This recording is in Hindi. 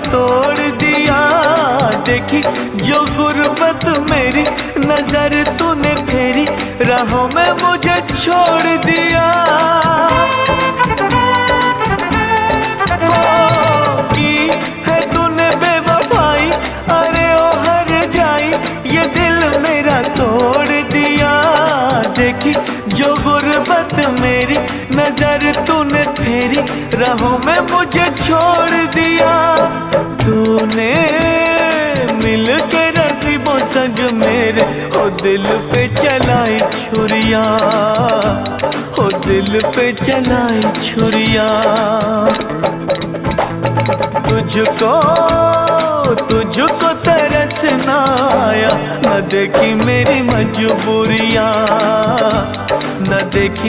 तोड़ दिया। देखी जो गुर्बत मेरी, नजर तूने फेरी, राहों में मुझे छोड़ दिया। की है तूने बेवफाई, अरे ओ हर जाई, ये दिल मेरा तोड़ दिया। देखी जो गुर्बत मेरी, नजर तूने फेरी, राहों में मुझे छोड़ दिया। तूने मिल के रकीबों संग मेरे, हो दिल पे चलाई छुरिया, हो दिल पे चलाई छुरिया। तुझको तरस ना आया, न देखी मेरी मजबूरियाँ, न देखी